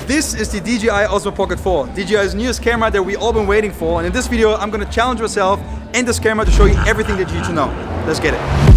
This is the DJI Osmo Pocket 4, DJI's newest camera that we've all been waiting for, and in this video I'm going to challenge myself and this camera to show you everything that you need to know. Let's get it.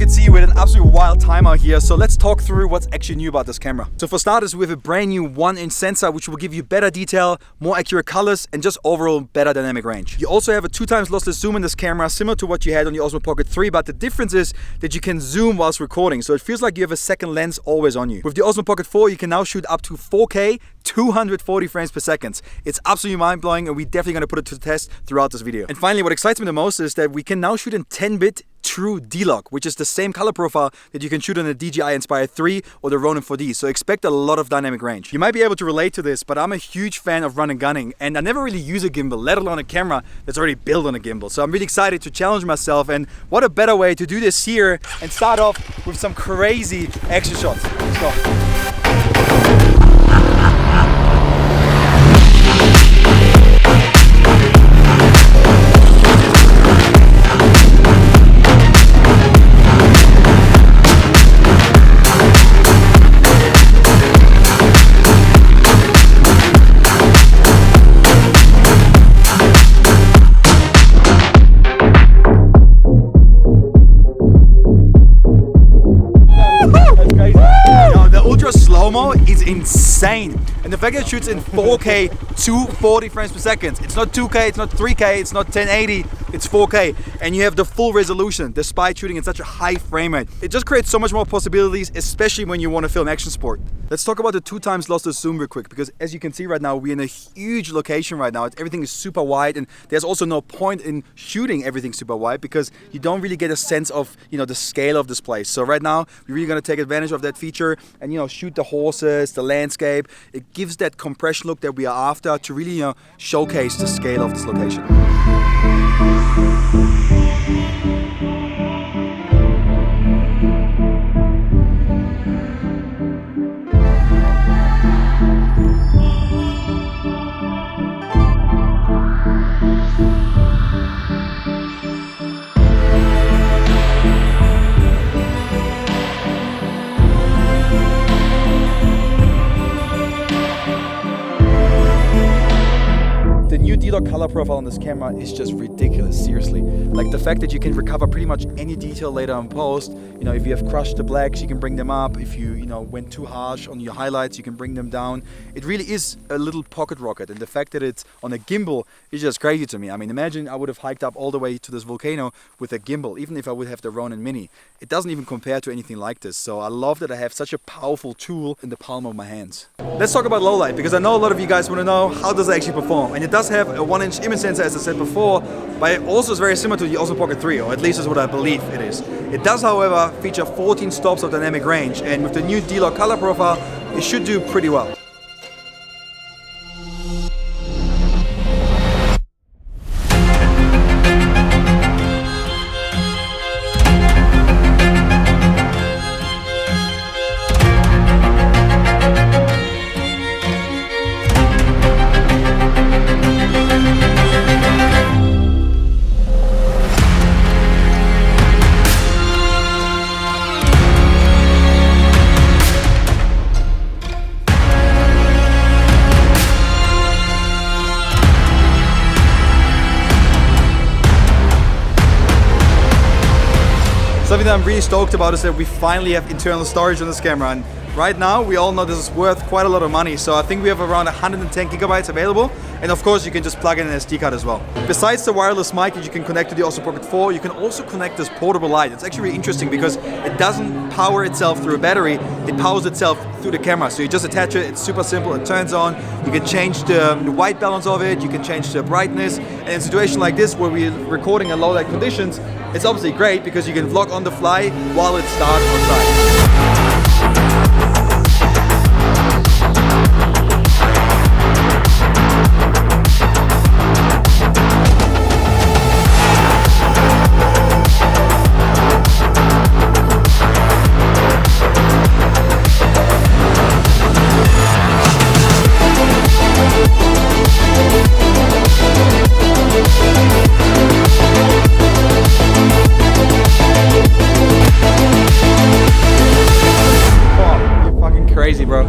See, with an absolute wild time out here, so let's talk through what's actually new about this camera. So for starters, we have a brand new 1-inch sensor which will give you better detail, more accurate colors, and just overall better dynamic range. You also have a 2x lossless zoom in this camera, similar to what you had on the Osmo Pocket 3, but the difference is that you can zoom whilst recording, so it feels like you have a second lens always on you. With the Osmo Pocket 4, you can now shoot up to 4K 240 frames per second. It's absolutely mind-blowing, and we're definitely going to put it to the test throughout this video. And finally, what excites me the most is that we can now shoot in 10-bit true D-Log, which is the same color profile that you can shoot on the DJI Inspire 3 or the Ronin 4D, so expect a lot of dynamic range. You might be able to relate to this, but I'm a huge fan of run and gunning, and I never really use a gimbal, let alone a camera that's already built on a gimbal. So I'm really excited to challenge myself, and what a better way to do this here and start off with some crazy action shots. Let's go. Slow-mo is insane, and the fact that it shoots in 4K 240 frames per second, it's not 2K, it's not 3K, it's not 1080, it's 4K, and you have the full resolution despite shooting in such a high frame rate. It just creates so much more possibilities, especially when you want to film action sport. Let's talk about the 2x lossless zoom real quick, because as you can see right now, we're in a huge location right now. Everything is super wide, and there's also no point in shooting everything super wide because you don't really get a sense of, the scale of this place. So right now, we're really going to take advantage of that feature and, shoot the horses, the landscape. It gives that compression look that we are after to really, showcase the scale of this location. The new D-Log color profile on this camera is just ridiculous, seriously. Like the fact that you can recover pretty much any detail later in post. If you have crushed the blacks, you can bring them up. If you, went too harsh on your highlights, you can bring them down. It really is a little pocket rocket, and the fact that it's on a gimbal is just crazy to me. I mean, imagine I would have hiked up all the way to this volcano with a gimbal, even if I would have the Ronin Mini. It doesn't even compare to anything like this, so I love that I have such a powerful tool in the palm of my hands. Let's talk about low light, because I know a lot of you guys want to know how does it actually perform, and it does have a 1-inch image sensor, as I said before, but it also is very similar to the Osmo Pocket 3, or at least is what I believe it is. It does, however, feature 14 stops of dynamic range, and with the new D-Log color profile, it should do pretty well. Something that I'm really stoked about is that we finally have internal storage on this camera, and right now we all know this is worth quite a lot of money, so I think we have around 110 gigabytes available, and of course you can just plug in an SD card as well. Besides the wireless mic that you can connect to the Osmo Pocket 4, you can also connect this portable light. It's actually really interesting because it doesn't power itself through a battery, it powers itself through the camera. So you just attach it, it's super simple, it turns on, you can change the white balance of it, you can change the brightness, and in a situation like this where we're recording in low light conditions, it's obviously great because you can vlog on the fly while it's dark outside. bro.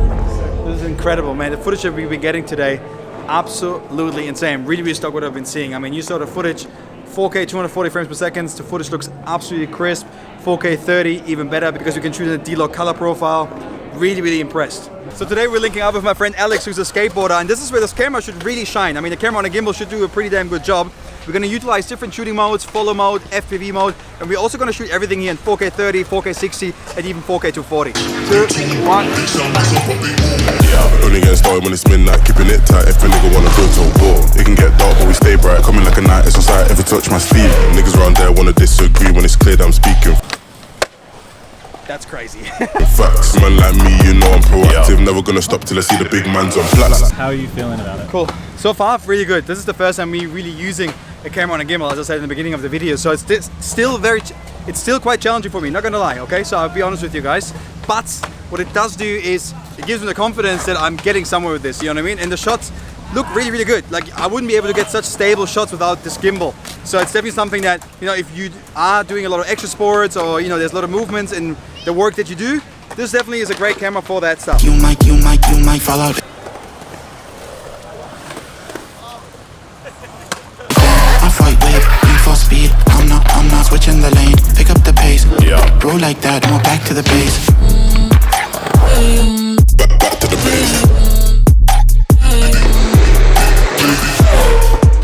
This is incredible, man. The footage that we've been getting today, absolutely insane. Really stoked what I've been seeing. I mean, you saw the footage, 4K 240 frames per second. The footage looks absolutely crisp. 4K 30, even better because we can shoot in a D-Log color profile. Really impressed. So today we're linking up with my friend Alex, who's a skateboarder, and this is where this camera should really shine. I mean, the camera on a gimbal should do a pretty damn good job. We're going to utilize different shooting modes, follow mode, FPV mode, and we're also going to shoot everything here in 4K 30, 4K 60, and even 4K 240. 2, 1. Yeah, only getting started when it's midnight, keeping it tight. If a nigga wanna go to war, it can get dark, but we stay bright. Coming like a night, it's on sight. Ever touch my sleeve? Niggas around there wanna disagree when it's clear that I'm speaking. That's crazy. Facts, man like me, you know I'm proactive. Never gonna stop till I see the big man's on flats. How are you feeling about it? Cool. So far, really good. This is the first time me really using a camera on a gimbal, as I said in the beginning of the video. So it's still quite challenging for me, not gonna lie, okay? So I'll be honest with you guys. But what it does do is it gives me the confidence that I'm getting somewhere with this, you know what I mean? And the shots look really good. Like, I wouldn't be able to get such stable shots without this gimbal. So it's definitely something that, you know, if you are doing a lot of extra sports or, you know, there's a lot of movements in the work that you do, this definitely is a great camera for that stuff. You might fall out. I fight wave, you for speed. I'm not switching the lane. Pick up the pace. Yeah. Roll like that, and we're back to the base. Back to the base.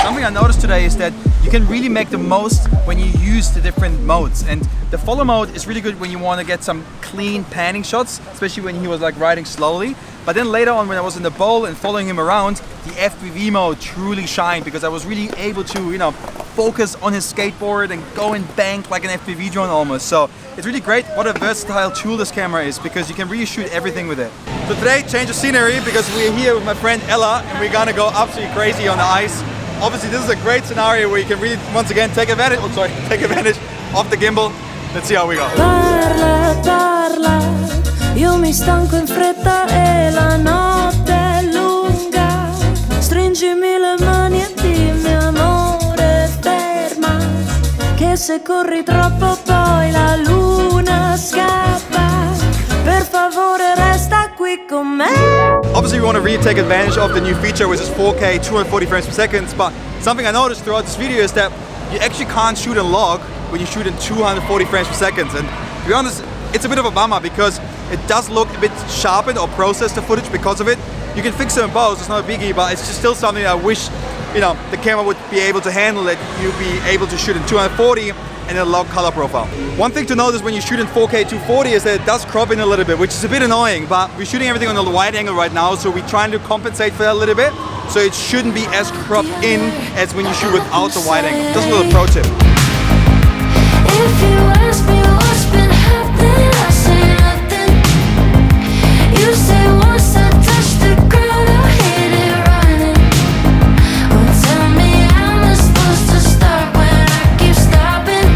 Something I noticed today is that you can really make the most when you use the different modes, and the follow mode is really good when you want to get some clean panning shots, especially when he was like riding slowly. But then later on, when I was in the bowl and following him around, the FPV mode truly shined because I was really able to, you know, focus on his skateboard and go and bank like an FPV drone almost. So it's really great what a versatile tool this camera is because you can really shoot everything with it. So today, change of scenery because we're here with my friend Ella and we're gonna go absolutely crazy on the ice. Obviously, this is a great scenario where you can really, once again, take advantage of the gimbal. Let's see how we go. Parla, io mi stanco in fretta e la notte è lunga. Stringimi le mani e dimmi amore ferma, che se corri troppo poi la luna scappa. Per favore resta qui con me. Obviously, we want to really take advantage of the new feature, which is 4K 240 frames per second. But something I noticed throughout this video is that you actually can't shoot in log when you shoot in 240 frames per second. And to be honest, it's a bit of a bummer because it does look a bit sharpened or processed the footage because of it. You can fix it in post, it's not a biggie, but it's just still something I wish, you know, the camera would be able to handle it. You'd be able to shoot in 240 and a log color profile. One thing to notice when you shoot in 4K 240 is that it does crop in a little bit, which is a bit annoying, but we're shooting everything on the wide angle right now, so we're trying to compensate for that a little bit, so it shouldn't be as cropped in as when you shoot without the wide angle. Just a little pro tip. If you ask me what's been happening, I say nothing. You say once I touch the ground, I hit it running. Oh, tell me how am I supposed to start when I keep stopping?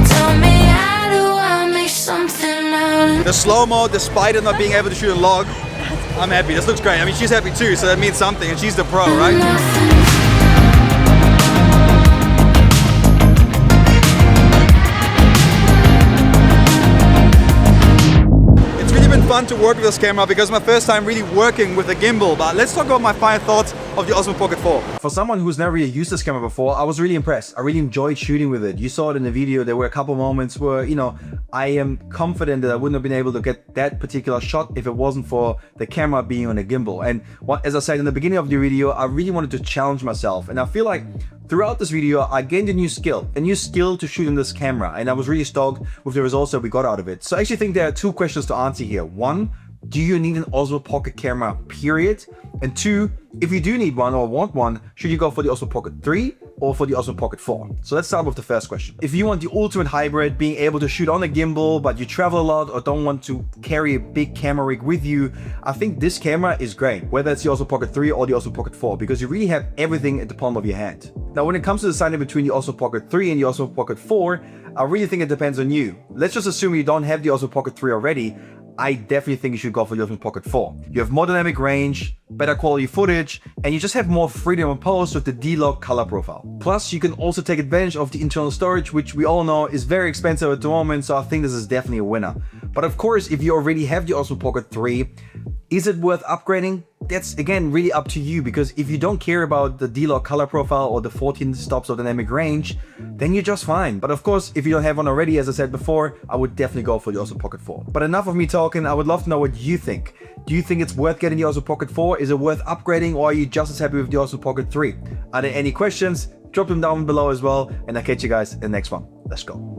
Tell me how do I make something out of The slow mode, despite it not being able to shoot a log, I'm happy. This looks great. I mean, she's happy too, so that means something, and she's the pro, right? nothing? Fun to work with this camera because my first time really working with a gimbal. But let's talk about my final thoughts of the Osmo Pocket 4. For someone who's never really used this camera before, I was really impressed. I really enjoyed shooting with it. You saw it in the video. There were a couple moments where, you know, I am confident that I wouldn't have been able to get that particular shot if it wasn't for the camera being on a gimbal. And as I said in the beginning of the video, I really wanted to challenge myself. And I feel like throughout this video, I gained a new skill to shoot in this camera. And I was really stoked with the results that we got out of it. So I actually think there are two questions to answer here. One, do you need an Osmo Pocket camera, period? And two, if you do need one or want one, should you go for the Osmo Pocket 3 or for the Osmo Pocket 4? So let's start with the first question. If you want the ultimate hybrid, being able to shoot on a gimbal, but you travel a lot or don't want to carry a big camera rig with you, I think this camera is great, whether it's the Osmo Pocket 3 or the Osmo Pocket 4, because you really have everything at the palm of your hand. Now, when it comes to deciding between the Osmo Pocket 3 and the Osmo Pocket 4, I really think it depends on you. Let's just assume you don't have the Osmo Pocket 3 already. I definitely think you should go for the Osmo Pocket 4. You have more dynamic range, better quality footage, and you just have more freedom in post with the D-Log color profile. Plus, you can also take advantage of the internal storage, which we all know is very expensive at the moment, so I think this is definitely a winner. But of course, if you already have the Osmo Pocket 3, is it worth upgrading? That's again really up to you, because if you don't care about the D-Log color profile or the 14 stops of dynamic range, then you're just fine. But of course, if you don't have one already, as I said before, I would definitely go for the Osmo Pocket 4. But enough of me talking, I would love to know what you think. Do you think it's worth getting the Osmo Pocket 4? Is it worth upgrading, or are you just as happy with the Osmo Pocket 3? Are there any questions? Drop them down below as well, and I'll catch you guys in the next one. Let's go.